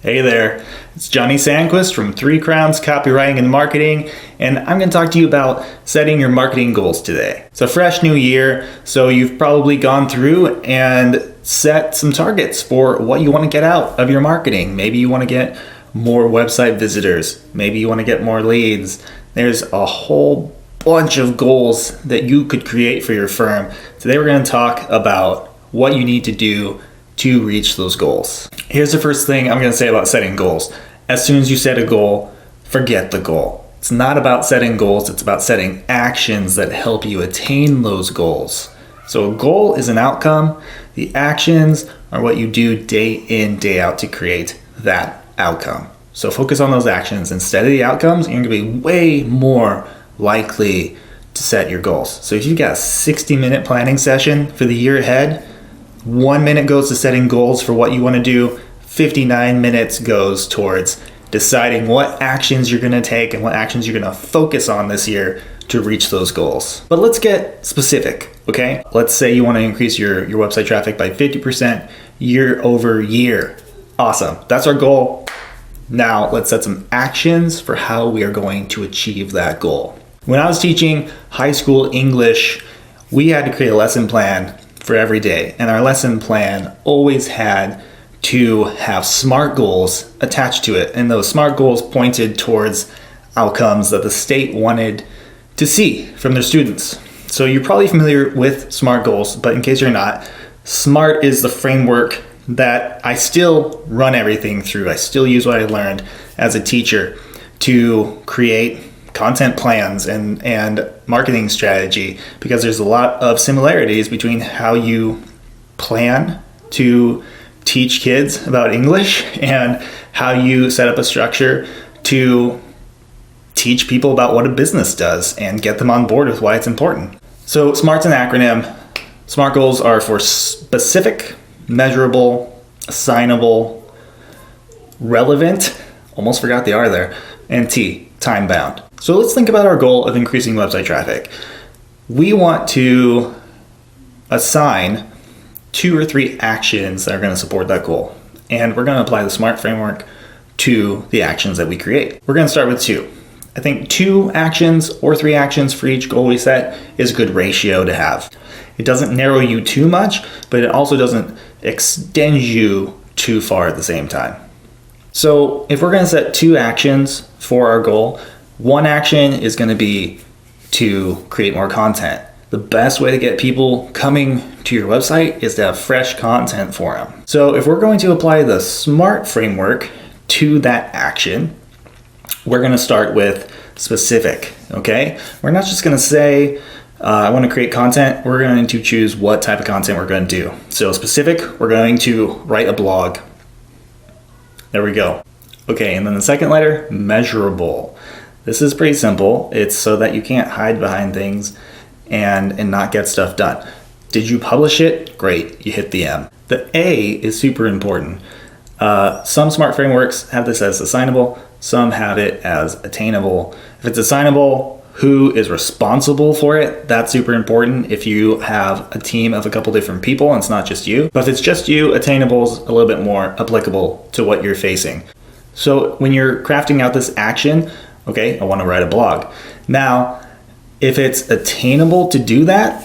Hey there, it's Johnny Sandquist from 3 Crowns Copywriting and Marketing, and I'm going to talk to you about setting your marketing goals today. It's a fresh new year, so you've probably gone through and set some targets for what you want to get out of your marketing. Maybe you want to get more website visitors, maybe you want to get more leads. There's a whole bunch of goals that you could create for your firm. Today we're going to talk about what you need to do to reach those goals. Here's the first thing I'm going to say about setting goals. As soon as you set a goal, forget the goal. It's not about setting goals, it's about setting actions that help you attain those goals. So a goal is an outcome. The actions are what you do day in, day out to create that outcome. So focus on those actions instead of the outcomes, and you're going to be way more likely to set your goals. So if you've got a 60-minute planning session for the year ahead, 1 minute goes to setting goals for what you want to do. 59 minutes goes towards deciding what actions you're going to take and what actions you're going to focus on this year to reach those goals. But let's get specific, okay? Let's say you want to increase your website traffic by 50% year over year. Awesome. That's our goal. Now let's set some actions for how we are going to achieve that goal. When I was teaching high school English, we had to create a lesson plan for every day. And our lesson plan always had to have SMART goals attached to it. And those SMART goals pointed towards outcomes that the state wanted to see from their students. So you're probably familiar with SMART goals, but in case you're not, SMART is the framework that I still run everything through. I still use what I learned as a teacher to create content plans and marketing strategy, because there's a lot of similarities between how you plan to teach kids about English and how you set up a structure to teach people about what a business does and get them on board with why it's important. So SMART's an acronym. SMART goals are for specific, measurable, assignable, relevant, almost forgot the R there, and T, time bound. So let's think about our goal of increasing website traffic. We want to assign 2 or 3 actions that are going to support that goal. And we're going to apply the SMART framework to the actions that we create. We're going to start with 2. I think 2 actions or 3 actions for each goal we set is a good ratio to have. It doesn't narrow you too much, but it also doesn't extend you too far at the same time. So if we're going to set 2 actions for our goal, 1 action is going to be to create more content. The best way to get people coming to your website is to have fresh content for them. So if we're going to apply the SMART framework to that action, we're going to start with specific, okay? We're not just going to say, I want to create content. We're going to choose what type of content we're going to do. So specific, we're going to write a blog. There we go. Okay, and then the second letter, measurable. This is pretty simple. It's so that you can't hide behind things and not get stuff done. Did you publish it? Great, you hit the M. The A is super important. Some SMART frameworks have this as assignable, some have it as attainable. If it's assignable, who is responsible for it? That's super important if you have a team of a couple different people and it's not just you. But if it's just you, attainable is a little bit more applicable to what you're facing. So when you're crafting out this action, okay, I want to write a blog. Now, if it's attainable to do that,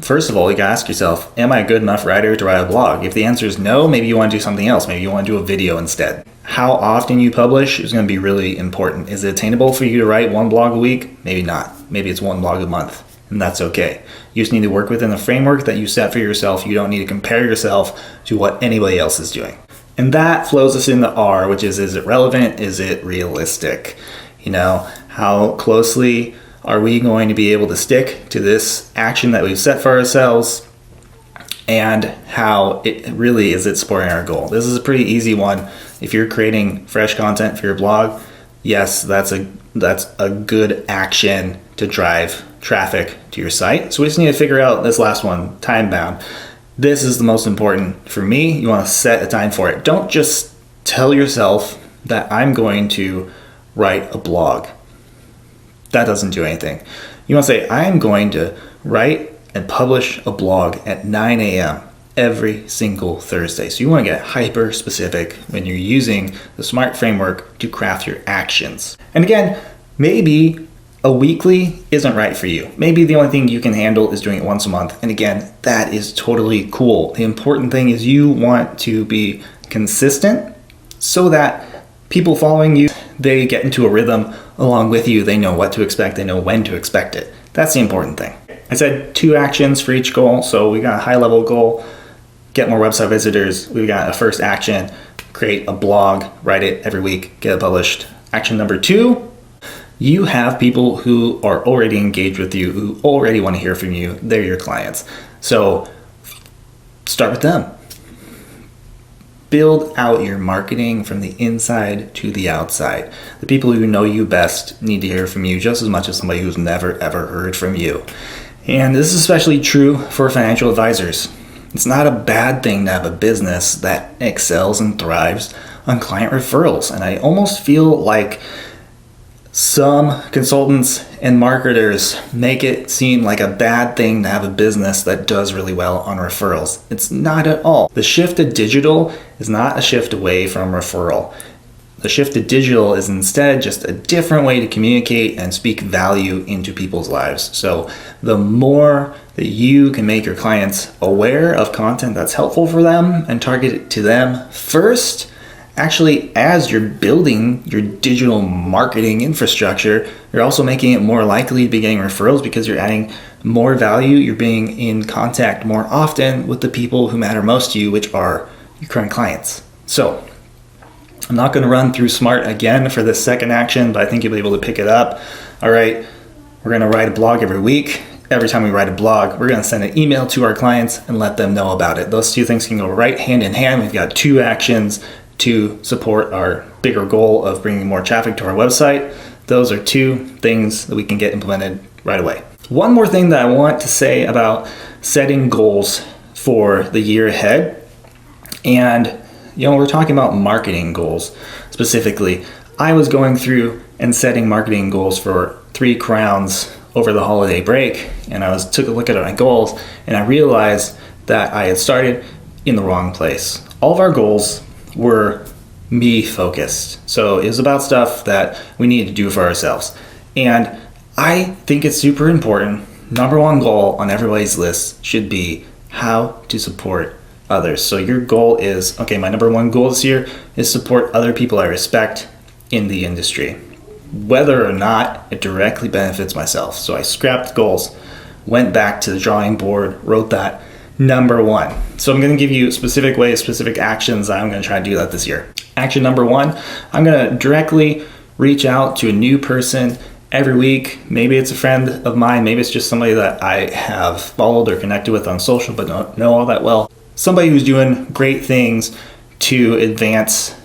first of all, you gotta ask yourself, am I a good enough writer to write a blog? If the answer is no, maybe you want to do something else. Maybe you want to do a video instead. How often you publish is going to be really important. Is it attainable for you to write 1 blog a week? Maybe not. Maybe it's 1 blog a month, and that's okay. You just need to work within the framework that you set for yourself. You don't need to compare yourself to what anybody else is doing. And that flows us into R, which is it relevant? Is it realistic? You know, how closely are we going to be able to stick to this action that we've set for ourselves, and how it really is it supporting our goal? This is a pretty easy one. If you're creating fresh content for your blog, yes, that's a good action to drive traffic to your site. So we just need to figure out this last one, time bound. This is the most important for me. You want to set a time for it. Don't just tell yourself that I'm going to write a blog. That doesn't do anything. You want to say, I am going to write and publish a blog at 9 a.m. every single Thursday. So you want to get hyper specific when you're using the SMART framework to craft your actions. And again, maybe a weekly isn't right for you. Maybe the only thing you can handle is doing it once a month. And again, that is totally cool. The important thing is you want to be consistent so that people following you, they get into a rhythm along with you. They know what to expect. They know when to expect it. That's the important thing. I said 2 actions for each goal. So we got a high level goal, get more website visitors. We've got a first action, create a blog, write it every week, get it published. Action number 2, you have people who are already engaged with you, who already want to hear from you. They're your clients. So start with them. Build out your marketing from the inside to the outside. The people who know you best need to hear from you just as much as somebody who's never ever heard from you. And this is especially true for financial advisors. It's not a bad thing to have a business that excels and thrives on client referrals. And I almost feel like some consultants and marketers make it seem like a bad thing to have a business that does really well on referrals. It's not at all. The shift to digital is not a shift away from referral. The shift to digital is instead just a different way to communicate and speak value into people's lives. So the more that you can make your clients aware of content that's helpful for them and target it to them first, actually, as you're building your digital marketing infrastructure, you're also making it more likely to be getting referrals because you're adding more value. You're being in contact more often with the people who matter most to you, which are your current clients. So I'm not going to run through SMART again for this second action, but I think you'll be able to pick it up. All right, we're going to write a blog every week. Every time we write a blog, we're going to send an email to our clients and let them know about it. Those 2 things can go right hand in hand. We've got 2 actions to support our bigger goal of bringing more traffic to our website. Those are 2 things that we can get implemented right away. One more thing that I want to say about setting goals for the year ahead. And, we're talking about marketing goals specifically. I was going through and setting marketing goals for 3 Crowns over the holiday break. And I took a look at my goals and I realized that I had started in the wrong place. All of our goals were me focused. So it was about stuff that we needed to do for ourselves. And I think it's super important. Number 1 goal on everybody's list should be how to support others. So your goal is, okay, my number 1 goal this year is support other people I respect in the industry, whether or not it directly benefits myself. So I scrapped goals, went back to the drawing board, wrote that number 1. So I'm going to give you specific ways, specific actions. I'm going to try to do that this year. Action number 1, I'm going to directly reach out to a new person every week. Maybe it's a friend of mine. Maybe it's just somebody that I have followed or connected with on social but don't know all that well. Somebody who's doing great things to advance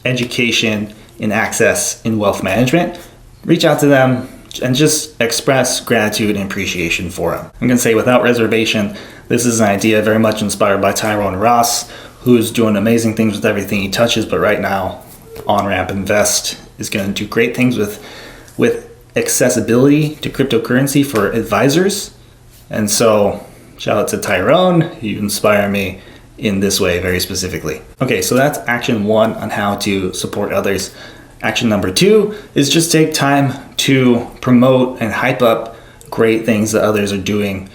education and access in wealth management. Reach out to them and just express gratitude and appreciation for them. I'm going to say without reservation, this is an idea very much inspired by Tyrone Ross, who's doing amazing things with everything he touches, but right now, OnRamp Invest is going to do great things with accessibility to cryptocurrency for advisors. And so, shout out to Tyrone, you inspire me in this way very specifically. Okay, so that's action 1 on how to support others. Action number 2 is just take time to promote and hype up great things that others are doing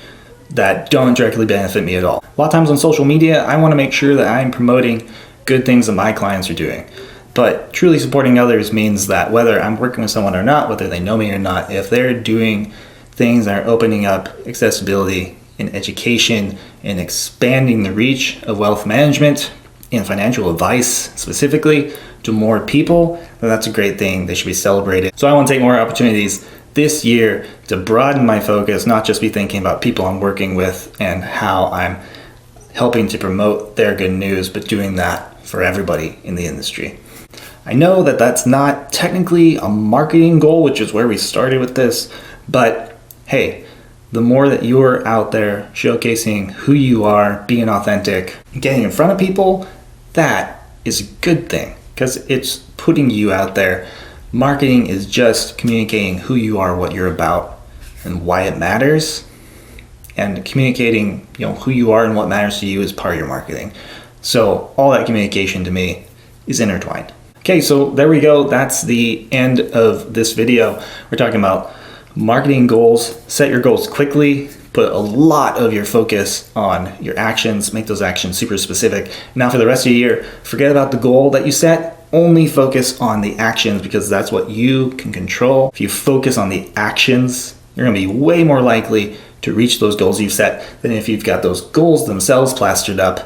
that don't directly benefit me at all. A lot of times on social media, I want to make sure that I'm promoting good things that my clients are doing. But truly supporting others means that whether I'm working with someone or not, whether they know me or not, if they're doing things that are opening up accessibility in education and expanding the reach of wealth management and financial advice specifically to more people, then that's a great thing. They should be celebrated. So I want to take more opportunities this year to broaden my focus, not just be thinking about people I'm working with and how I'm helping to promote their good news, but doing that for everybody in the industry. I know that that's not technically a marketing goal, which is where we started with this, but hey, the more that you're out there showcasing who you are, being authentic, getting in front of people, that is a good thing because it's putting you out there. Marketing is just communicating who you are, what you're about, and why it matters. and communicating, who you are and what matters to you is part of your marketing. So all that communication to me is intertwined. Okay, so there we go. That's the end of this video. We're talking about marketing goals. Set your goals quickly. Put a lot of your focus on your actions. Make those actions super specific. Now for the rest of the year, forget about the goal that you set. Only focus on the actions because that's what you can control. If you focus on the actions, you're going to be way more likely to reach those goals you've set than if you've got those goals themselves plastered up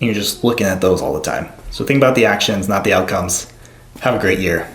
and you're just looking at those all the time. So think about the actions, not the outcomes. Have a great year.